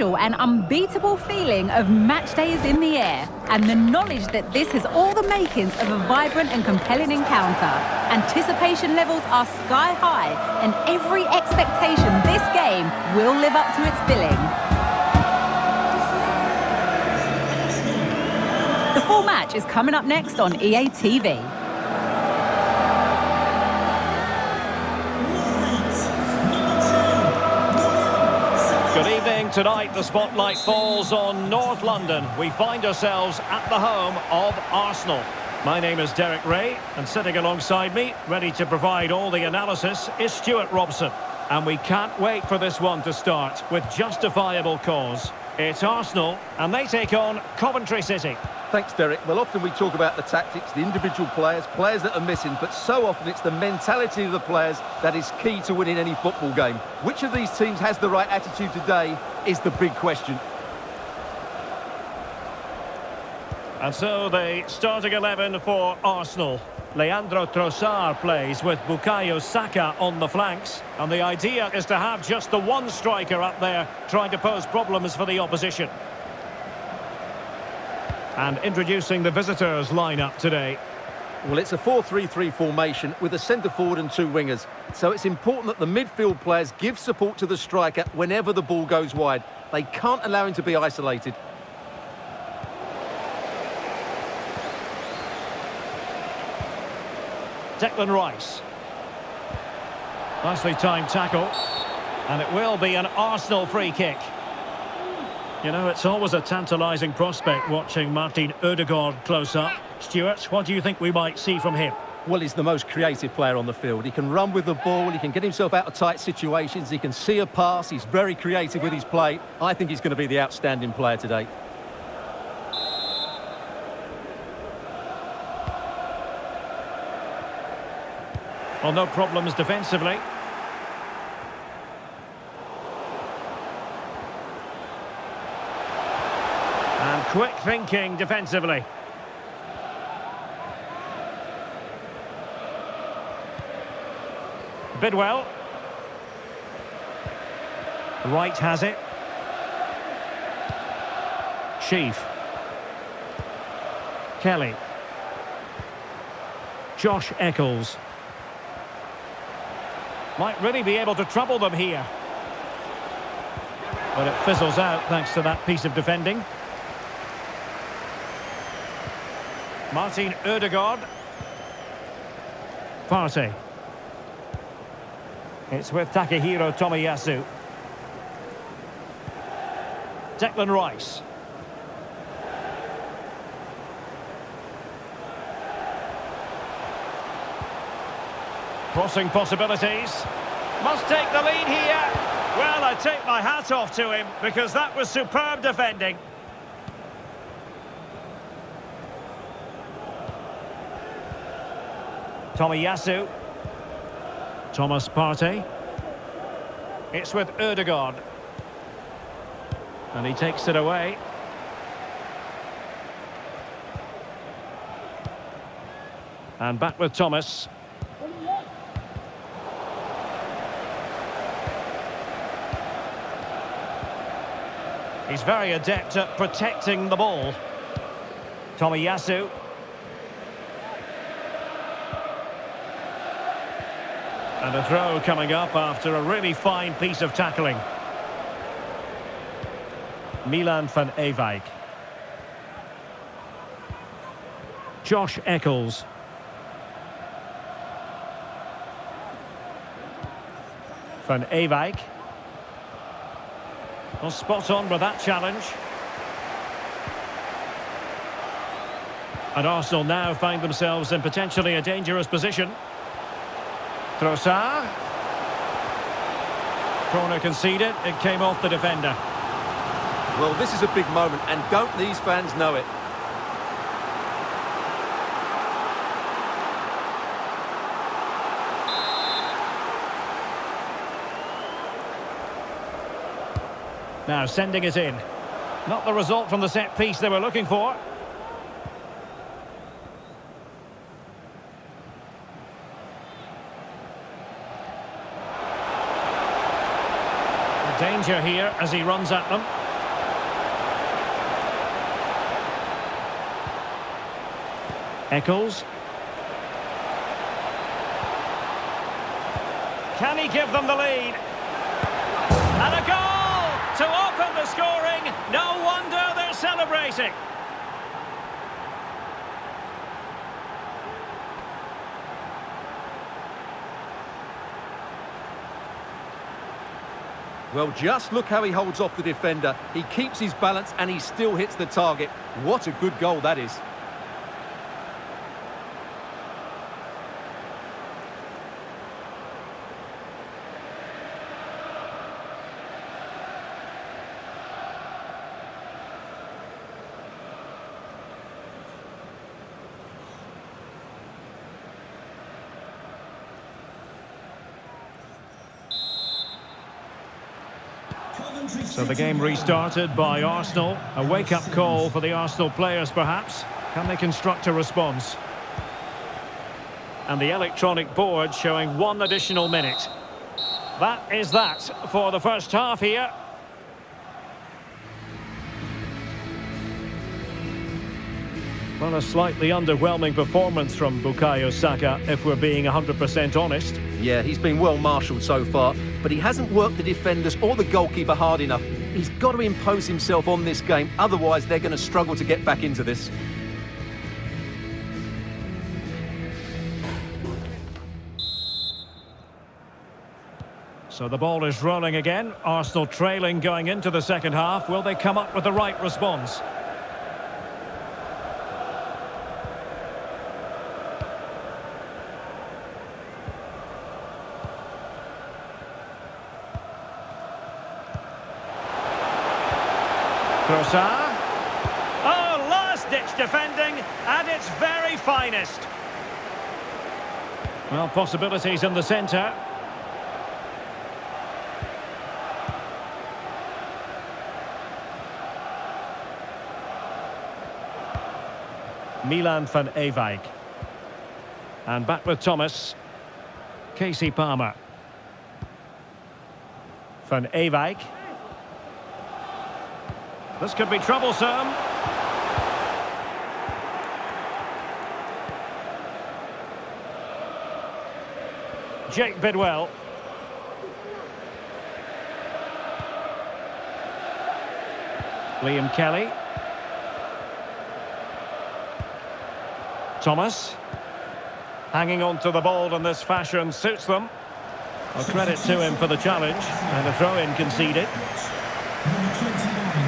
An unbeatable feeling of match day is in the air, and the knowledge that this has all the makings of a vibrant and compelling encounter. Anticipation levels are sky high, and every expectation this game will live up to its billing. The full match is coming up next on EA TV. Good evening. Tonight the spotlight falls on North London. We find ourselves at the home of Arsenal. My name is Derek Ray, and sitting alongside me, ready to provide all the analysis, is Stuart Robson. And we can't wait for this one to start with justifiable cause. It's Arsenal, and they take on Coventry City. Thanks, Derek. Well, often we talk about the tactics, the individual players that are missing, but so often it's the mentality of the players that is key to winning any football game. Which of these teams has the right attitude today is the big question. And so the starting 11 for Arsenal. Leandro Trossard plays with Bukayo Saka on the flanks. And the idea is to have just the one striker up there trying to pose problems for the opposition. And introducing the visitors lineup today. Well, it's a 4-3-3 formation with a centre-forward and two wingers. So it's important that the midfield players give support to the striker whenever the ball goes wide. They can't allow him to be isolated. Declan Rice. Nicely timed tackle. And it will be an Arsenal free kick. You know, it's always a tantalising prospect watching Martin Ødegaard close up. Stuart, what do you think we might see from him? Well, he's the most creative player on the field. He can run with the ball, he can get himself out of tight situations, he can see a pass, he's very creative with his play. I think he's going to be the outstanding player today. Well, no problems defensively. And quick thinking defensively. Bidwell. Wright has it. Sheaf. Kelly. Josh Eccles. Might really be able to trouble them here. But it fizzles out thanks to that piece of defending. Martin Ødegaard. Partey. It's with Takehiro Tomiyasu. Declan Rice. Crossing possibilities. Must take the lead here. Well, I take my hat off to him because that was superb defending. Tomiyasu. Thomas Partey. It's with Ødegaard. And he takes it away. And back with Thomas. He's very adept at protecting the ball. Tomiyasu. And a throw coming up after a really fine piece of tackling. Milan van Ewijk. Josh Eccles. Van Ewijk. Well, spot on with that challenge. And Arsenal now find themselves in potentially a dangerous position. Trossard. Corner conceded, it came off the defender. Well, this is a big moment, and don't these fans know it? Now sending it in. Not the result from the set piece they were looking for. Danger here as he runs at them. Eccles. Can he give them the lead? And a goal to open the scoring. No wonder they're celebrating. Well, just look how he holds off the defender. He keeps his balance and he still hits the target. What a good goal that is. So the game restarted by Arsenal. A wake-up call for the Arsenal players, perhaps. Can they construct a response? And the electronic board showing 1 additional minute. That is that for the first half here. Well, a slightly underwhelming performance from Bukayo Saka, if we're being 100% honest. Yeah, he's been well marshalled so far, but he hasn't worked the defenders or the goalkeeper hard enough. He's got to impose himself on this game, otherwise they're going to struggle to get back into this. So the ball is rolling again. Arsenal trailing going into the second half. Will they come up with the right response? Trossard. Oh, last-ditch defending at its very finest. Well, possibilities in the centre. Milan van Ewijk. And back with Thomas. Casey Palmer. Van Ewijk. This could be troublesome. Jake Bidwell. Liam Kelly. Thomas. Hanging on to the ball in this fashion suits them. Well, credit to him for the challenge. And a throw-in conceded.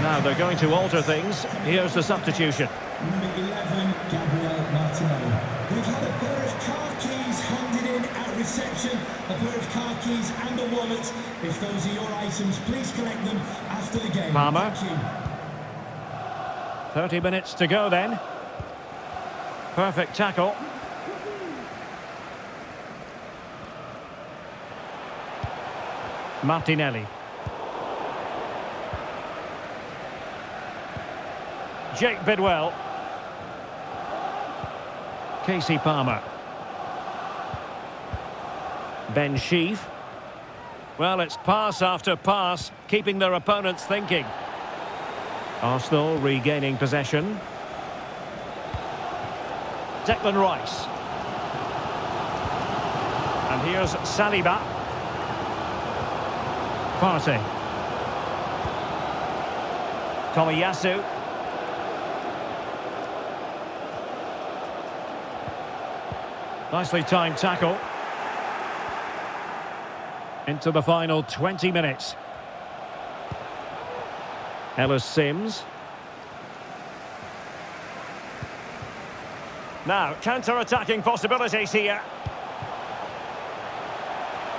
Now they're going to alter things. Here's the substitution. Number 11, Gabriel Martinelli. We've had a pair of car keys handed in at reception, a pair of car keys and a wallet. If those are your items, please collect them after the game. Palmer. Thank you. 30 minutes to go then. Perfect tackle. Martinelli. Jake Bidwell. Casey Palmer. Ben Sheaf. Well, it's pass after pass, keeping their opponents thinking. Arsenal regaining possession. Declan Rice. And here's Saliba. Partey. Tomiyasu. Nicely timed tackle. Into the final 20 minutes. Ellis Sims. Now, counter-attacking possibilities here.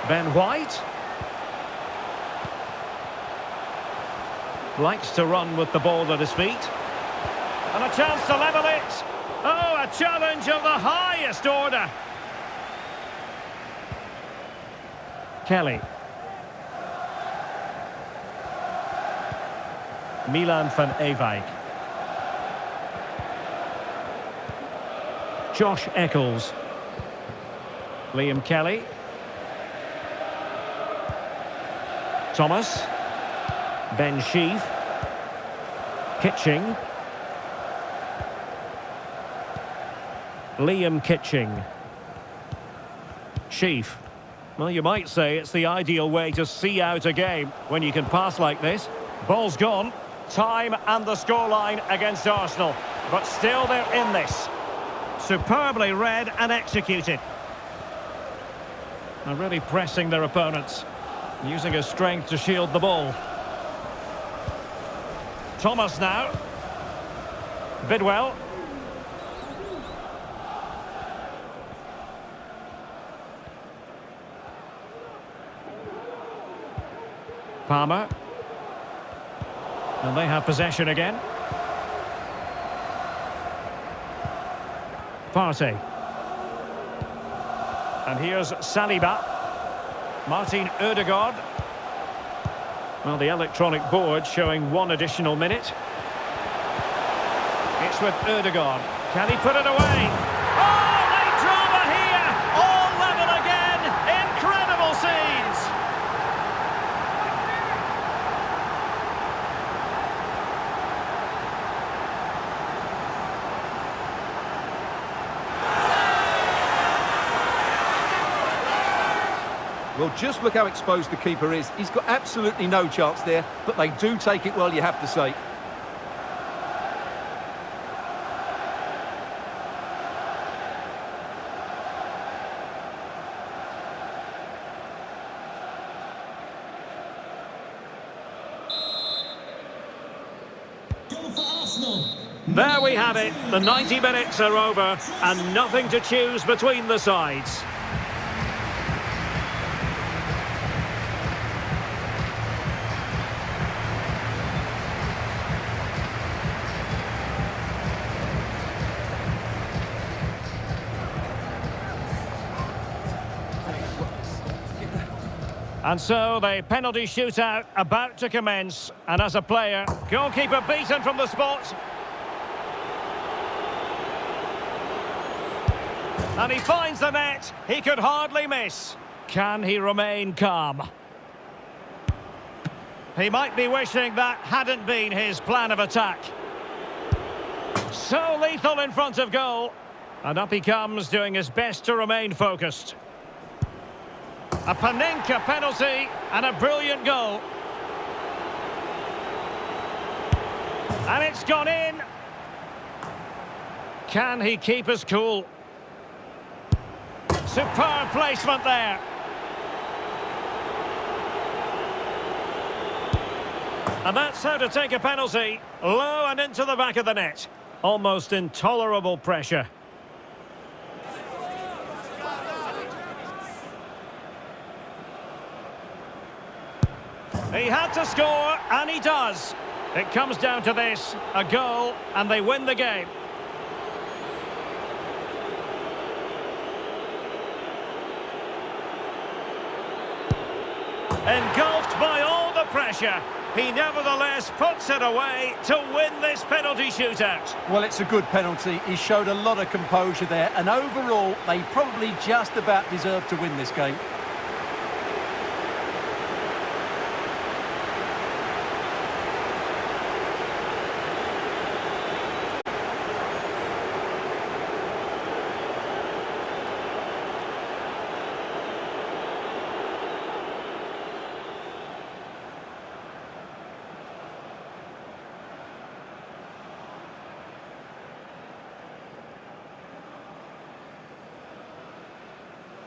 Ben White. Likes to run with the ball at his feet. And a chance to level it. Oh, a challenge of the highest order. Kelly. Milan van Ewijk. Josh Eccles. Liam Kelly. Thomas. Ben Sheaf. Kitching. Liam Kitching. Chief. Well, you might say it's the ideal way to see out a game when you can pass like this. Ball's gone. Time and the scoreline against Arsenal. But still they're in this. Superbly read and executed. They're really pressing their opponents. Using his strength to shield the ball. Thomas now. Bidwell. Palmer. And they have possession again. Partey. And here's Saliba. Martin Ødegaard. Well, the electronic board showing 1 additional minute. It's with Ødegaard. Can he put it away? Oh, late drama here! All level again! Incredible scenes! Well, just look how exposed the keeper is. He's got absolutely no chance there, but they do take it well, you have to say. Goal for Arsenal. There we have it. The 90 minutes are over and nothing to choose between the sides. And so the penalty shootout about to commence. And as a player, goalkeeper beaten from the spot. And he finds the net. He could hardly miss. Can he remain calm? He might be wishing that hadn't been his plan of attack. So lethal in front of goal. And up he comes, doing his best to remain focused. A Panenka penalty and a brilliant goal. And it's gone in. Can he keep his cool? Superb placement there. And that's how to take a penalty. Low and into the back of the net. Almost intolerable pressure. He had to score, and he does. It comes down to this, a goal, and they win the game. Engulfed by all the pressure, he nevertheless puts it away to win this penalty shootout. Well, it's a good penalty. He showed a lot of composure there, and overall, they probably just about deserved to win this game.